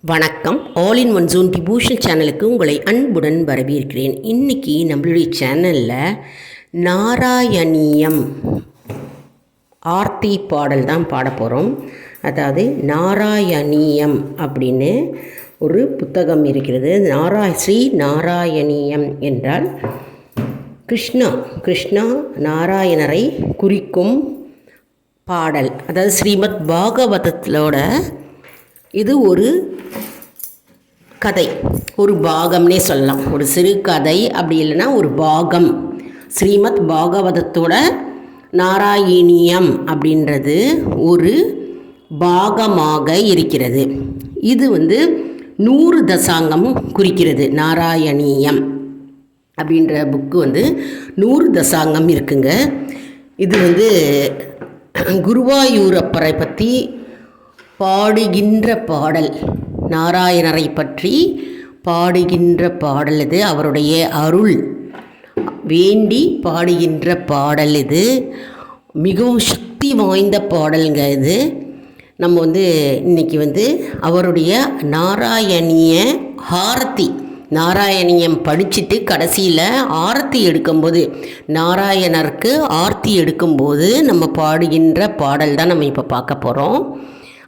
வணக்கம். All in one zone devotion சேனலுக்கு உங்களை அன்புடன் வரவேற்கிறேன். இன்றைக்கி நம்மளுடைய சேனலில் நாராயணியம் ஆர்த்தி பாடல் தான் பாட போகிறோம். அதாவது நாராயணியம் அப்படின்னு ஒரு புத்தகம் இருக்கிறது. ஸ்ரீ நாராயணியம் என்றால் கிருஷ்ணா நாராயணரை குறிக்கும் பாடல். அதாவது ஸ்ரீமத் பாகவதத்தோட இது ஒரு கதை, ஒரு பாகம்னே சொல்லலாம். ஒரு சிறு கதை, அப்படி இல்லைன்னா ஒரு பாகம். ஸ்ரீமத் பாகவதத்தோட நாராயணியம் அப்படின்றது ஒரு பாகமாக இருக்கிறது. இது 100 தசாங்கம் குறிக்கிறது. நாராயணியம் அப்படின்ற புக்கு 100 தசாங்கம் இருக்குங்க. இது குருவாயூரப்பரை பற்றி பாடுகின்ற பாடல், நாராயணரை பற்றி பாடுகின்ற பாடல் இது. அவருடைய அருள் வேண்டி பாடுகின்ற பாடல் இது. மிகவும் சக்தி வாய்ந்த பாடலுங்க இது. நம்ம இன்றைக்கி அவருடைய நாராயணிய ஆரத்தி, நாராயணியம் படிச்சுட்டு கடைசியில் ஆரத்தி எடுக்கும்போது, நாராயணருக்கு ஆர்த்தி எடுக்கும்போது நம்ம பாடுகின்ற பாடல் தான் நம்ம இப்போ பார்க்க போகிறோம்.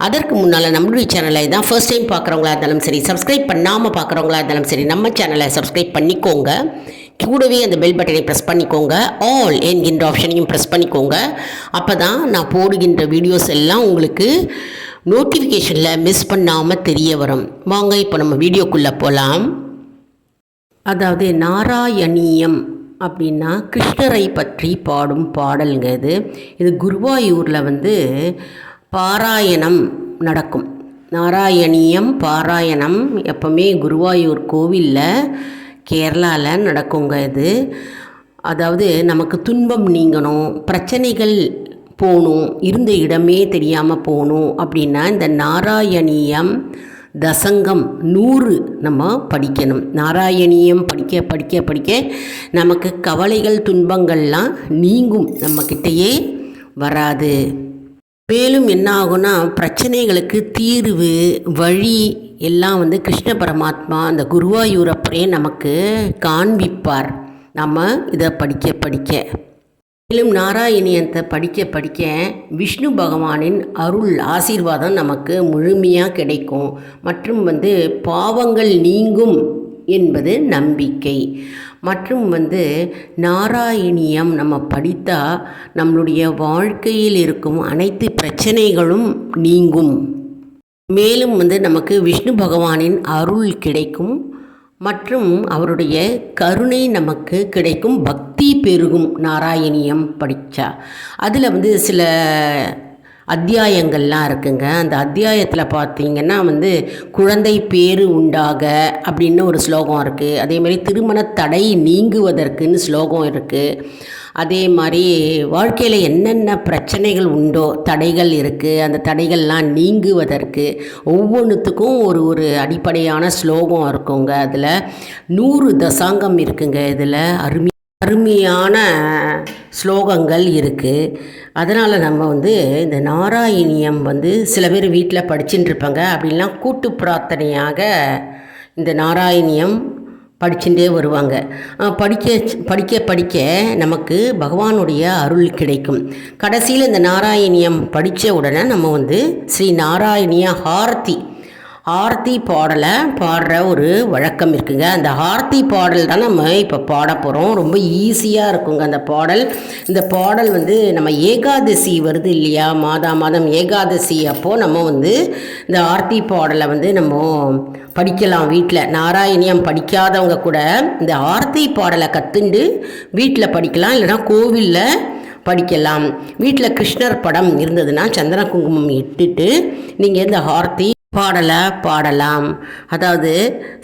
அதற்கு முன்னால் நம்மளுடைய சேனலை தான் ஃபர்ஸ்ட் டைம் பார்க்குறவங்களா இருந்தாலும் சரி, சப்ஸ்கிரைப் பண்ணாமல் பார்க்குறவங்களா இருந்தாலும் சரி, நம்ம சேனலை சப்ஸ்கிரைப் பண்ணிக்கோங்க. கூடவே அந்த பெல் பட்டனை ப்ரெஸ் பண்ணிக்கோங்க. ஆல் என்கின்ற ஆப்ஷனையும் ப்ரெஸ் பண்ணிக்கோங்க. அப்போ தான் நான் போடுகின்ற வீடியோஸ் எல்லாம் உங்களுக்கு நோட்டிஃபிகேஷனில் மிஸ் பண்ணாமல் தெரிய வரும். வாங்க இப்போ நம்ம வீடியோக்குள்ளே போகலாம். அதாவது நாராயணியம் அப்படின்னா கிருஷ்ணரை பற்றி பாடும் பாடலுங்க இது. இது குருவாயூரில் பாராயணம் நடக்கும். நாராயணியம் பாராயணம் எப்பவுமே குருவாயூர் கோவிலில் கேரளாவில் நடக்குங்க இது. அதாவது நமக்கு துன்பம் நீங்கணும், பிரச்சனைகள் போகணும், இருந்த இடமே தெரியாமல் போகணும் அப்படின்னா இந்த நாராயணியம் தசங்கம் 100 நம்ம படிக்கணும். நாராயணியம் படிக்க படிக்க படிக்க நமக்கு கவலைகள் துன்பங்கள்லாம் நீங்கும், நம்மக்கிட்டேயே வராது. மேலும் என்ன ஆகும்னா பிரச்சனைகளுக்கு தீர்வு வழி எல்லாம் கிருஷ்ண பரமாத்மா அந்த குருவாயூரப்பரே நமக்கு காண்பிப்பார். நம்ம இதை படிக்க படிக்க, மேலும் நாராயணியத்தை படிக்க படிக்க விஷ்ணு பகவானின் அருள் ஆசீர்வாதம் நமக்கு முழுமையாக கிடைக்கும். மற்றும் பாவங்கள் நீங்கும் என்பது நம்பிக்கை. மற்றும் நாராயணியம் நம்ம படித்தா நம்மளுடைய வாழ்க்கையில் இருக்கும் அனைத்து பிரச்சனைகளும் நீங்கும். மேலும் நமக்கு விஷ்ணு பகவானின் அருள் கிடைக்கும் மற்றும் அவருடைய கருணை நமக்கு கிடைக்கும், பக்தி பெருகும். நாராயணியம் படித்தா அதில் சில அத்தியாயங்கள்லாம் இருக்குங்க. அந்த அத்தியாயத்தில் பார்த்திங்கன்னா குழந்தை பேறு உண்டாக அப்படின்னு ஒரு ஸ்லோகம் இருக்குது. அதே மாதிரி திருமண தடை நீங்குவதற்குன்னு ஸ்லோகம் இருக்குது. அதே மாதிரி வாழ்க்கையில் என்னென்ன பிரச்சனைகள் உண்டோ, தடைகள் இருக்குது, அந்த தடைகள்லாம் நீங்குவதற்கு ஒவ்வொன்றுத்துக்கும் ஒரு அடிப்படையான ஸ்லோகம் இருக்குங்க. அதில் 100 தசாங்கம் இருக்குங்க. இதில் அருமையான ஸ்லோகங்கள் இருக்குது. அதனால் நம்ம இந்த நாராயணியம் சில பேர் வீட்டில் படிச்சுட்டு இருப்பாங்க. அப்படின்லாம் கூட்டு பிரார்த்தனையாக இந்த நாராயணியம் படிச்சுட்டே வருவாங்க. படிக்க படிக்க படிக்க நமக்கு பகவானுடைய அருள் கிடைக்கும். கடைசியில் இந்த நாராயணியம் படித்த உடனே நம்ம ஸ்ரீ நாராயணிய ஆர்த்தி பாடலை பாடுற ஒரு வழக்கம் இருக்குங்க. அந்த ஆர்த்தி பாடல் தான் நம்ம இப்போ பாட போகிறோம். ரொம்ப ஈஸியாக இருக்குங்க அந்த பாடல். இந்த பாடல் நம்ம ஏகாதசி வருது இல்லையா, மாதம் ஏகாதசி அப்போது நம்ம இந்த ஆர்த்தி பாடலை நம்ம படிக்கலாம் வீட்டில். நாராயணியம் படிக்காதவங்க கூட இந்த ஆர்த்தி பாடலை கற்றுண்டு வீட்டில் படிக்கலாம், இல்லைனா கோவிலில் படிக்கலாம். வீட்டில் கிருஷ்ணர் படம் இருந்ததுன்னா சந்தன குங்குமம் இட்டுட்டு நீங்கள் இந்த ஆர்த்தி பாடலை பாடலாம். அதாவது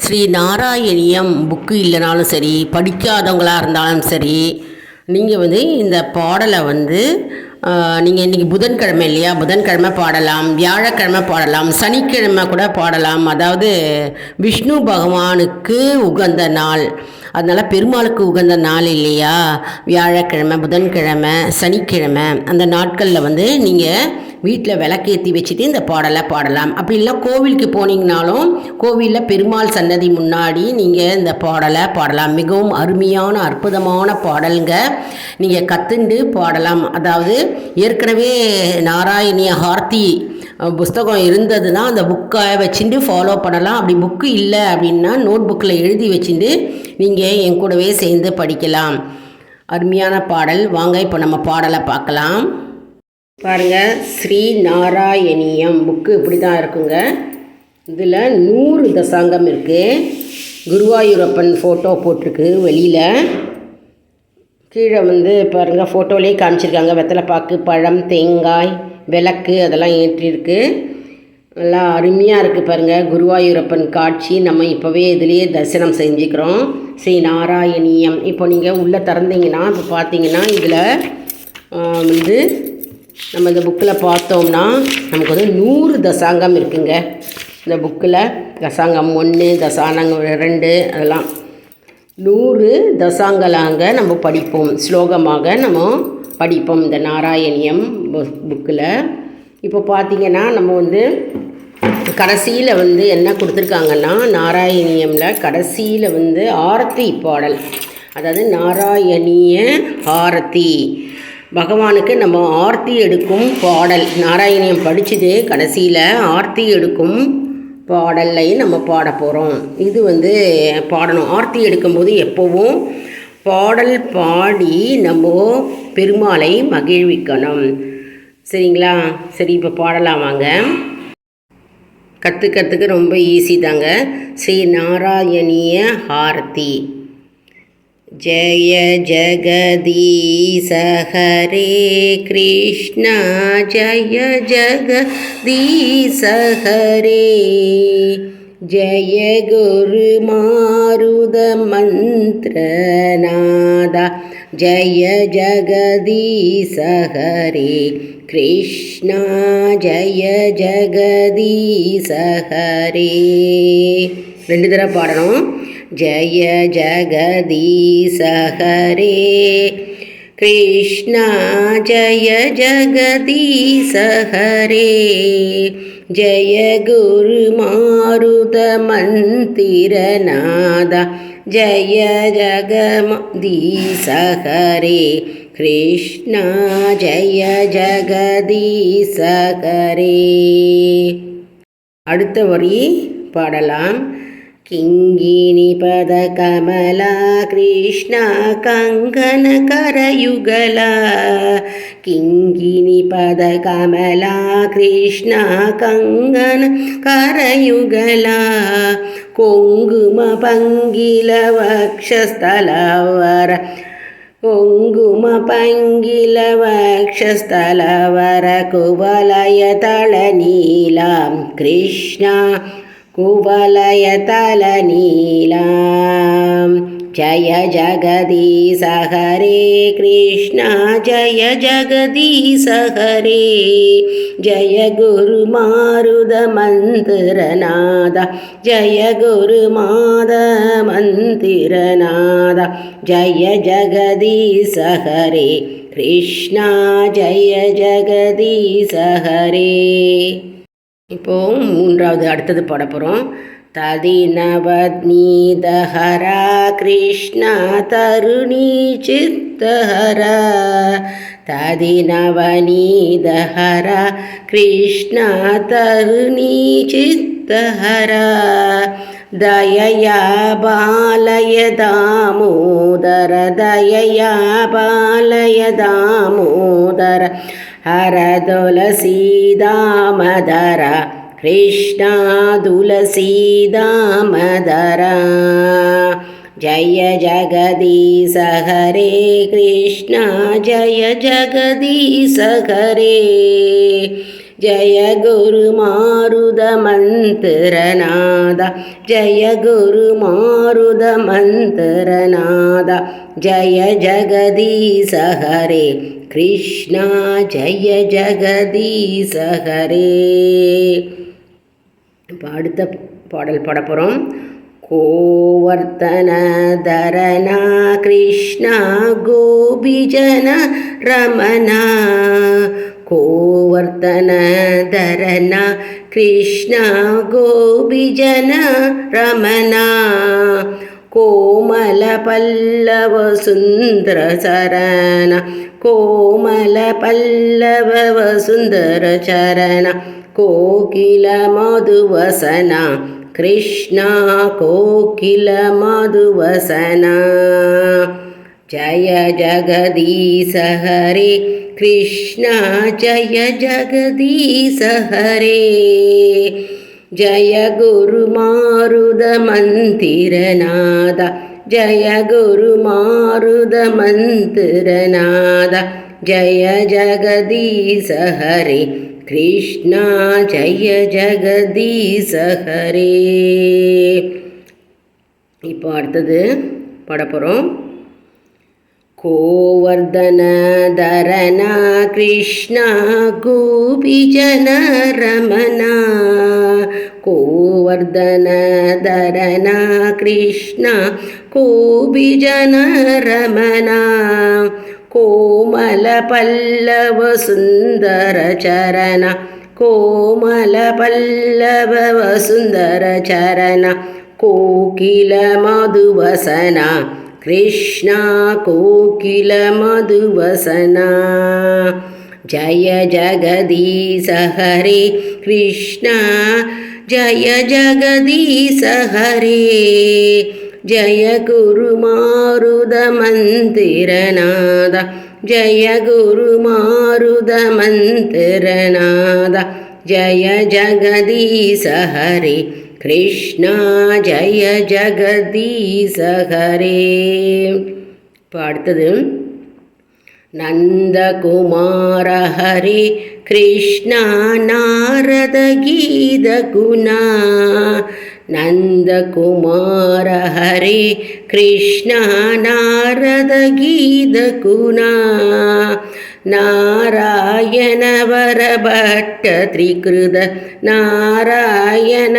ஸ்ரீ நாராயணியம் புக்கு இல்லைனாலும் சரி, படிக்காதவங்களாக இருந்தாலும் சரி, நீங்கள் இந்த பாடலை நீங்கள் இன்றைக்கி புதன்கிழமை இல்லையா, புதன்கிழமை பாடலாம், வியாழக்கிழமை பாடலாம், சனிக்கிழமை கூட பாடலாம். அதாவது விஷ்ணு பகவானுக்கு உகந்த நாள், அதனால் பெருமாளுக்கு உகந்த நாள் இல்லையா, வியாழக்கிழமை, புதன்கிழமை, சனிக்கிழமை, அந்த நாட்களில் நீங்கள் வீட்டில் விளக்கேற்றி வச்சுட்டு இந்த பாடலை பாடலாம். அப்படி இல்லை கோவிலுக்கு போனீங்கனாலும் கோவிலில் பெருமாள் சன்னதி முன்னாடி நீங்கள் இந்த பாடலை பாடலாம். மிகவும் அருமையான அற்புதமான பாடலுங்க. நீங்கள் கற்றுண்டு பாடலாம். அதாவது ஏற்கனவே நாராயணிய ஆர்த்தி புஸ்தகம் இருந்ததுன்னா அந்த புக்கை வச்சுட்டு ஃபாலோ பண்ணலாம். அப்படி புக்கு இல்லை அப்படின்னா நோட் புக்கில் எழுதி வச்சுட்டு நீங்கள் என் கூடவே சேர்ந்து படிக்கலாம். அருமையான பாடல். வாங்க இப்போ நம்ம பாடலை பார்க்கலாம். பாருங்கள், ஸ்ரீ நாராயணியம் புக்கு இப்படி தான் இருக்குங்க. இதில் 100 தசாங்கம் இருக்குது. குருவாயூரப்பன் ஃபோட்டோ போட்டிருக்கு வெளியில். கீழே பாருங்கள் ஃபோட்டோலேயே காமிச்சிருக்காங்க. வெத்தலைப்பாக்கு, பழம், தேங்காய், விளக்கு அதெல்லாம் ஏற்றிருக்கு. நல்லா அருமையாக இருக்குது பாருங்கள். குருவாயூரப்பன் காட்சி நம்ம இப்போவே இதிலேயே தரிசனம் செஞ்சுக்கிறோம். ஸ்ரீ நாராயணியம். இப்போ நீங்கள் உள்ளே திறந்தீங்கன்னா இப்போ பார்த்தீங்கன்னா இதில் நம்ம இந்த புக்கில் பார்த்தோம்னா நமக்கு 100 தசாங்கம் இருக்குங்க. இந்த புக்கில் தசாங்கம் 1, தசாங்கம் 2 அதெல்லாம் 100 தசாங்களாங்க நம்ம படிப்போம். ஸ்லோகமாக நம்ம படிப்போம் இந்த நாராயணியம் புக்கில். இப்போ பார்த்திங்கன்னா நம்ம கடைசியில் என்ன கொடுத்துருக்காங்கன்னா நாராயணியமில் கடைசியில் ஆரத்தி பாடல், அதாவது நாராயணிய ஆரத்தி, பகவானுக்கு நம்ம ஆர்த்தி எடுக்கும் பாடல். நாராயணியம் படிச்சுட்டு கடைசியில் ஆர்த்தி எடுக்கும் பாடலை நம்ம பாட போகிறோம். இது பாடணும். ஆர்த்தி எடுக்கும்போது எப்போவும் பாடல் பாடி நம்ம பெருமாளை மகிழ்விக்கணும். சரிங்களா? சரி, இப்போ பாடலாம் வாங்க. கற்றுக்கிறதுக்கு ரொம்ப ஈஸி தாங்க. ஸ்ரீ நாராயணிய ஆரத்தி. ஜய ஜகதீச ஹரே கிருஷ்ணா, ஜய ஜகதீச ஹரே, ஜய குரு மாருத மந்திரநாதா, ஜய ஜகதீச ஹரே கிருஷ்ணா, ஜய ஜகதீச ஹரே. 2 தடவை பாடணும். ஜய ஜகதீச ஹரே கிருஷ்ணா, ஜய ஜகதீச ஹரே, ஜய குரு மாருத மந்திரநாதா, ஜய ஜகதீச ஹரே கிருஷ்ணா, ஜய ஜகதீச ஹரே. அடுத்த வரி பாடலாம். கிங்கினி பத கமலா கிருஷ்ணா, கங்கன கரயுகலா, கிங்கினி பத கமலா கிருஷ்ணா, கங்கன கரயுகலா, குங்கும பங்கில வக்ஷஸ்தலவர, குங்கும பங்கில வக்ஷஸ்தலவர, குவலய தள நீலாம் கிருஷ்ணா, குவலய தல நீலாம், ஜய ஜகதீச ஹரே கிருஷ்ணா, ஜய ஜகதீச ஹரே, ஜய குரு மாருத மந்திரநாதா, ஜய குரு மாத மந்திரநாதா, ஜய ஜகதீச ஹரே கிருஷ்ணா, ஜய ஜகதீச ஹரே. இப்போது 3வது அடுத்தது பாட போகிறோம். ததிநவநீதஹரா கிருஷ்ணா, தருணி சித்தஹரா, ததிநவநீதஹரா கிருஷ்ணா, தருணி சித்தஹரா, தயயா பாலய தாமோதர, தயயா பாலய தாமோதர, ஹர துளசீதாமதரா கிருஷ்ணா, துளசீதாமதரா, ஜய ஜகதீச ஹரே கிருஷ்ணா, ஜய ஜகதீச ஹரே, ஜய குரு மாருத மந்திரநாதா, ஜய குரு மாருத மந்திரநாதா, ஜய ஜகதீச ஹரே கிருஷ்ணா, ஜய ஜகதீச ஹரே. இப்போ அடுத்த பாடல் பாட போகிறோம். கோவர்த்தன தரணா கிருஷ்ணா, கோபிஜன ரமணா, கோவர்த்தன தரனா கிருஷ்ணா கோபிஜன ரமணா கோமல பல்லவ சுந்தர சரண கோமல பல்லவ சுந்தர சரண கோகில மதுவசனா கிருஷ்ணா கோகில மதுவசனா ஜய ஜகதீச ஹரே கிருஷ்ணா ஜய ஜகதீச ஹரே ஜய குரு மாருத மந்திரநாத ஜய குரு மாருத மந்திரநாத ஜய ஜகதீச ஹரே கிருஷ்ணா ஜய ஜகதீச ஹரே. இப்போ அடுத்தது பாடப்போகிறோம். கோவர்தன தரனா கிருஷ்ணா கோபிஜன ரமணா கோவர்தன தரனா கிருஷ்ணா கோபிஜன ரமணா கோமல பல்லவ சுந்தர சரண கோமல பல்லவ சுந்தர சரண கோகில மதுவசனா கிருஷ்ணா கோகில மதுவசனா ஜய ஜகதீச ஹரே கிருஷ்ணா ஜய ஜகதீச ஹரே ஜய குரு மாருத மந்திரநாத ஜய குரு மாருத மந்திரநாத ஜய ஜகதீச ஹரே கிருஷ்ணா ஜய ஜகதீச ஹரே. இப்போ அடுத்தது நந்தகுமார ஹரே கிருஷ்ணா நாரத கீத குணா நந்தகுமார ஹரே கிருஷ்ணா நாரத கீத குணா நாராயண வரபட்ட த்ரிகிருத நாராயண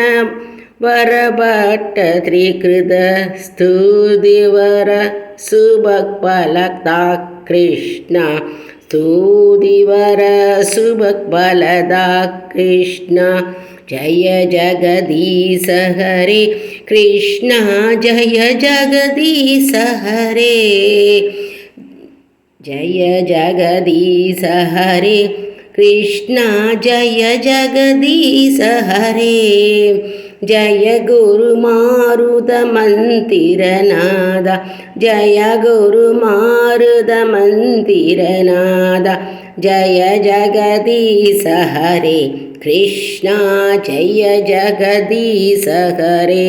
வரபட்ட த்ரிகிருத ஸ்துதிவர சுபக்பலதா கிருஷ்ணா ஸ்துதிவர சுபக்பலதா கிருஷ்ணா ஜய ஜகதீச ஹரே கிருஷ்ணா ஜய ஜகதீச ஹரே ஜய ஜகதீச ஹரே கிருஷ்ணா ஜய ஜகதீச ஹரே ஜய குரு மாருத மந்திரநாத ஜய குரு மாருத மந்திரநாத ஜய ஜகதீச ஹரே கிருஷ்ணா ஜய ஜகதீச ஹரே.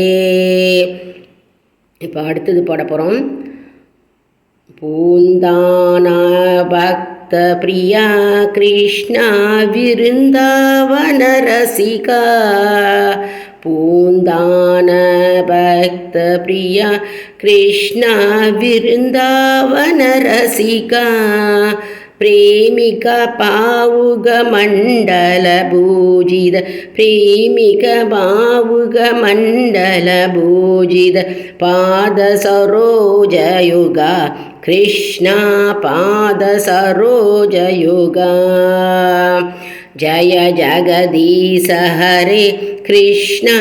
இப்போ அடுத்தது பாட போகிறோம். பூந்தான பக்த பிரியா கிருஷ்ணா விருந்தாவன ரசிகா பூந்தான பக்த பிரியா கிருஷ்ணா விருந்தாவன ரசிகா பிரேமிக பாவுக மண்டல பூஜித பிரேமிக பாவுக மண்டல பூஜித பாத சரோஜயுகா கிருஷ்ணா பாத சரோஜயுகா ஜய ஜகதீச ஹரே கிருஷ்ணா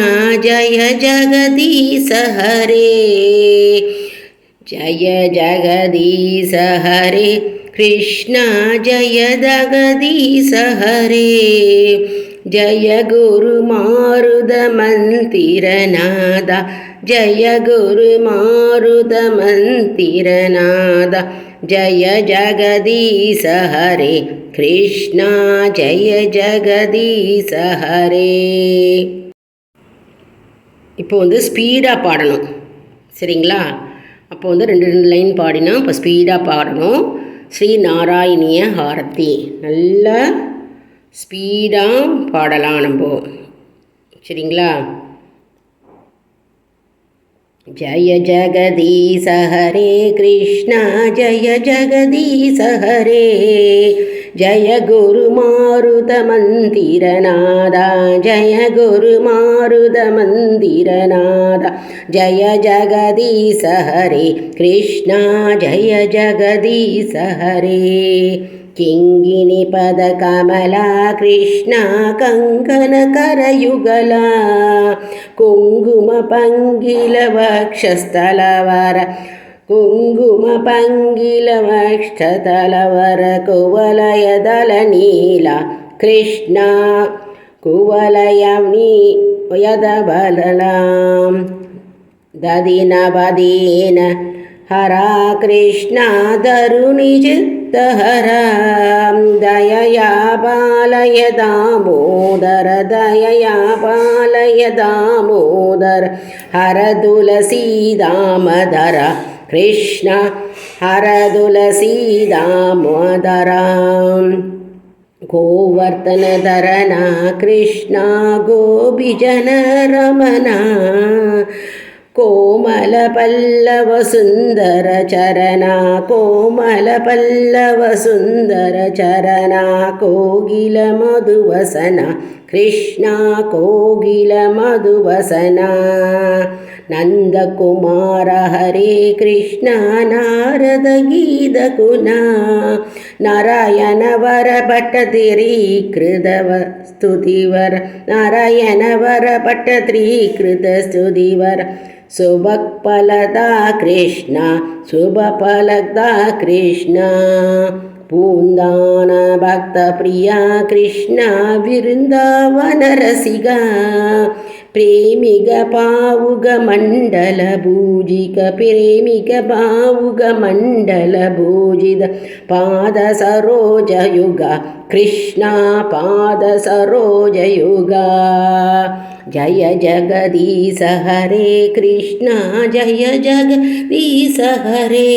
ஜய ஜகதீச ஹரே ஜய ஜகதீச ஹரே கிருஷ்ணா ஜய ஜகதீச ஹரே ஜய குரு மாருத மந்திரநாத ஜய குரு மாருத மந்திரநாத ஜய ஜகதீச ஹரே கிருஷ்ணா ஜய ஜகதீச ஹரே. இப்போ ஸ்பீடாக பாடணும், சரிங்களா? அப்போ ரெண்டு லைன் பாடினா இப்போ ஸ்பீடாக பாடணும். ஸ்ரீ நாராயணிய ஆரத்தி நல்லா ஸ்பீடாக பாடலாம் நம்ம, சரிங்களா? ஜய ஜகதீச ஹரே கிருஷ்ணா ஜய ஜகதீச ஹரே ஜய குரு மாருத மந்திரநாதா ஜய குரு மாருத மந்திரநாதா ஜய ஜகதீச ஹரே கிருஷ்ணா ஜய ஜகதீச ஹரே. किङ्गिनि पदकमला कृष्णा कङ्कणकरयुगला कुङ्कुमपङ्गिलवक्षस्थलवर कुङ्कुमपङ्गिलवक्षतलवर कुवलयदलनीला कृष्णा कुवलयदबललां ददिनवदीन हरा कृष्णा तरुणिचित्तहरा दयया पालय दामोदर दयया पालय दामोदर हर तुलसी दामोदर कृष्ण हर तुलसी दामोदर गोवर्धनधरना कृष्णा गोपीजनरमणा कोमलपल्लवसुन्दरचरणा कोमलपल्लवसुन्दरचरणा कोकिलमधुवसना कृष्णा कोकिलमधुवसना नन्दकुमार हरे कृष्णा नारदगीतगुणा नारायण वर भट्टतिरीकृतव स्तुतिवर नारायण वर भट्टतिरीकृतस्तुतिवर शुभफलदा कृष्णा शुभफलदा कृष्णा पून्दान भक्तप्रिया कृष्णा वृन्दावन रसिका प्रेमिक पावुक मण्डल भूजिक प्रेमिक पावुक मण्डल भूजित पाद सरोज युग कृष्णा पाद सरोज युग जय जगदीश हरे कृष्णा जय जगदीश हरे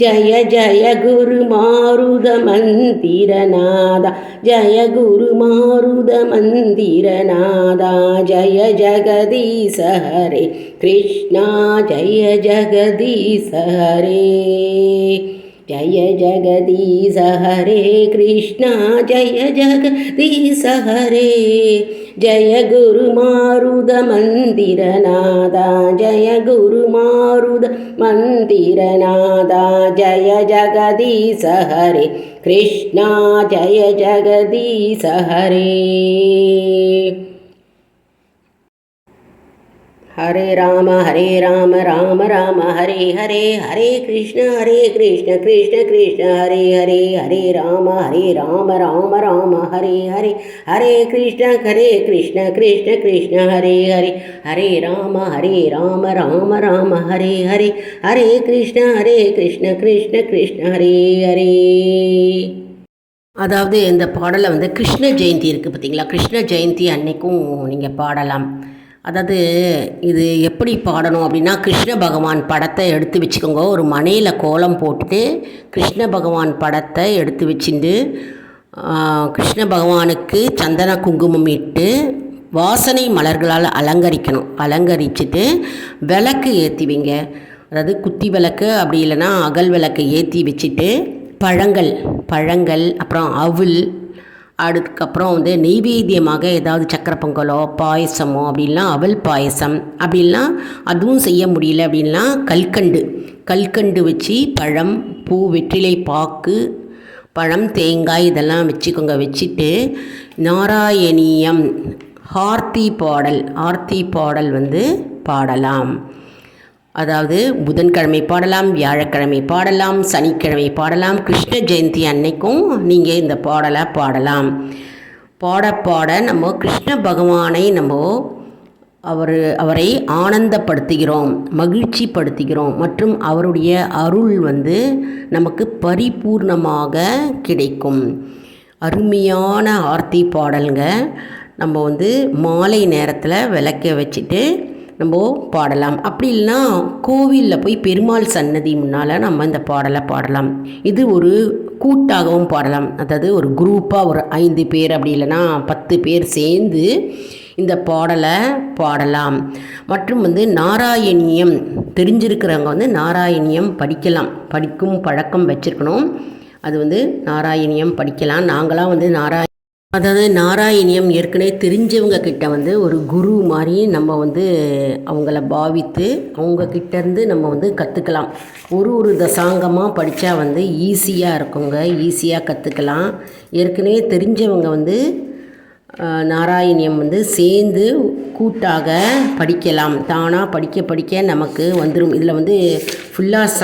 जय जय गुरु मारुद मंदिरनादा जय गुरु मारुद मंदिरनादा जय जगदीश हरे कृष्णा जय जगदीश हरे जय जगदीश हरे कृष्णा जय जगदीश हरे जय गुरु मारुद मंदिरनादा जय गुरु मारुद मंदिरनादा जय जगदीश हरे कृष्णा जय जगदीश हरे हरे राम राम राम हरे हरे हरे कृष्ण कृष्ण कृष्ण हरे हरे हरे राम राम राम हरे हरे हरे कृष्ण कृष्ण कृष्ण हरे हरे हरे राम राम राम हरे हरे हरे कृष्ण कृष्ण कृष्ण हरे हरे அதாவது இந்த பாடலை வந்து கிருஷ்ண ஜெயந்தி இருக்குது பார்த்தீங்களா, கிருஷ்ண ஜெயந்தி அன்னைக்கும் நீங்கள் பாடலாம். அதாவது இது எப்படி பாடணும் அப்படின்னா, கிருஷ்ண பகவான் படத்தை எடுத்து வச்சுக்கோங்க. ஒரு மனையில் கோலம் போட்டுட்டு கிருஷ்ண பகவான் படத்தை எடுத்து வச்சுட்டு கிருஷ்ண பகவானுக்கு சந்தன குங்குமம் இட்டு வாசனை மலர்களால் அலங்கரிக்கணும். அலங்கரிச்சுட்டு விளக்கு ஏற்றி வைங்க. அதாவது குத்தி விளக்கு அப்படி இல்லைன்னா அகல் விளக்கு ஏற்றி வச்சுட்டு பழங்கள் அப்புறம் அவுல், அதுக்கப்புறம் வந்து நெய்வேத்தியமாக ஏதாவது சக்கரை பொங்கலோ பாயசமோ அப்படின்லாம் அவல் பாயசம், அப்படின்லாம் அதுவும் செய்ய முடியல அப்படின்னா கல்கண்டு வச்சு பழம், பூ, வெற்றிலை பாக்கு, பழம், தேங்காய் இதெல்லாம் வச்சுக்கோங்க. வச்சுட்டு நாராயணியம் ஆர்த்தி பாடல் வந்து பாடலாம். அதாவது புதன்கிழமை பாடலாம், வியாழக்கிழமை பாடலாம், சனிக்கிழமை பாடலாம். கிருஷ்ண ஜெயந்தி அன்னைக்கும் நீங்கள் இந்த பாடலை பாடலாம். பாட நம்ம கிருஷ்ண பகவானை அவரை ஆனந்தப்படுத்துகிறோம், மகிழ்ச்சிப்படுத்துகிறோம். மற்றும் அவருடைய அருள் வந்து நமக்கு பரிபூர்ணமாக கிடைக்கும். அருமையான ஆர்த்தி பாடலுங்க. நம்ம வந்து மாலை நேரத்தில் விளக்க வச்சுட்டு நம்ம பாடலாம். அப்படி இல்லைன்னா கோவிலில் போய் பெருமாள் சன்னதி முன்னால் நம்ம இந்த பாடலை பாடலாம். இது ஒரு கூட்டாகவும் பாடலாம். அதாவது ஒரு குரூப்பாக ஒரு 5 பேர் அப்படி இல்லைன்னா 10 பேர் சேர்ந்து இந்த பாடலை பாடலாம். மற்றும் வந்து நாராயணியம் தெரிஞ்சிருக்கிறவங்க வந்து நாராயணியம் படிக்கும் பழக்கம் வச்சுருக்கணும். அது வந்து நாராயணியம் படிக்கலாம். நாங்களாம் வந்து அதாவது நாராயணியம் ஏற்கனவே தெரிஞ்சவங்க கிட்ட வந்து ஒரு குரு மாதிரி நம்ம வந்து அவங்கள பாவித்து அவங்கக்கிட்டேருந்து நம்ம வந்து கற்றுக்கலாம். ஒரு தசாங்கமாக படித்தா வந்து ஈஸியாக இருக்குங்க, ஈஸியாக கற்றுக்கலாம். ஏற்கனவே தெரிஞ்சவங்க வந்து நாராயணியம் வந்து சேர்ந்து கூட்டாக படிக்கலாம். தானாக படிக்க நமக்கு வந்துடும். இதில் வந்து ஃபுல்லாக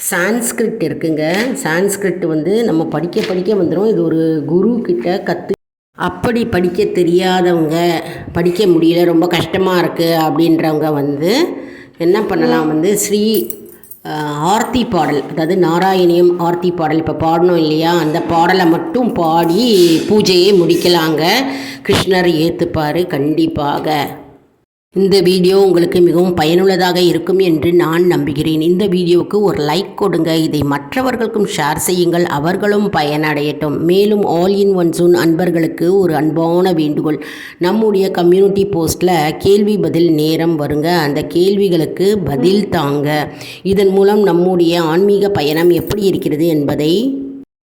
சான்ஸ்கிரிட் இருக்குங்க. சான்ஸ்கிரிட் வந்து நம்ம படிக்க வந்துடும். இது ஒரு குரு கிட்ட அப்படி படிக்க தெரியாதவங்க, படிக்க முடியல, ரொம்ப கஷ்டமாக இருக்குது அப்படின்றவங்க வந்து என்ன பண்ணலாம், வந்து ஸ்ரீ ஆர்த்தி பாடல், அதாவது நாராயணியம் ஆர்த்தி பாடல் இப்போ பாடணும் இல்லையா, அந்த பாடலை மட்டும் பாடி பூஜையை முடிக்கலாங்க. கிருஷ்ணர் ஏற்றுப்பார் கண்டிப்பாக. இந்த வீடியோ உங்களுக்கு மிகவும் பயனுள்ளதாக இருக்கும் என்று நான் நம்புகிறேன். இந்த வீடியோவுக்கு ஒரு லைக் கொடுங்க. இதை மற்றவர்களுக்கும் ஷேர் செய்யுங்கள், அவர்களும் பயனடையட்டும். மேலும் ஆல் இன் ஒன் ஜோன் அன்பர்களுக்கு ஒரு அன்பான வேண்டுகோள். நம்முடைய கம்யூனிட்டி போஸ்ட்டில் கேள்வி பதில் நேரம் வருங்க. அந்த கேள்விகளுக்கு பதில் தாங்க. இதன் மூலம் நம்முடைய ஆன்மீக பயணம் எப்படி இருக்கிறது என்பதை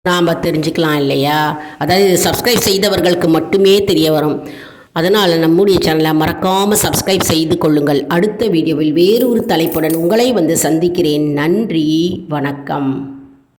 நாம் தெரிஞ்சுக்கலாம் இல்லையா. அதாவது சப்ஸ்கிரைப் செய்தவர்களுக்கு மட்டுமே தெரிய வரும். அதனால் நம்முடைய சேனலை மறக்காமல் சப்ஸ்கிரைப் செய்து கொள்ளுங்கள். அடுத்த வீடியோவில் வேறு ஒரு தலைப்புடன் உங்களை வந்து சந்திக்கிறேன். நன்றி, வணக்கம்.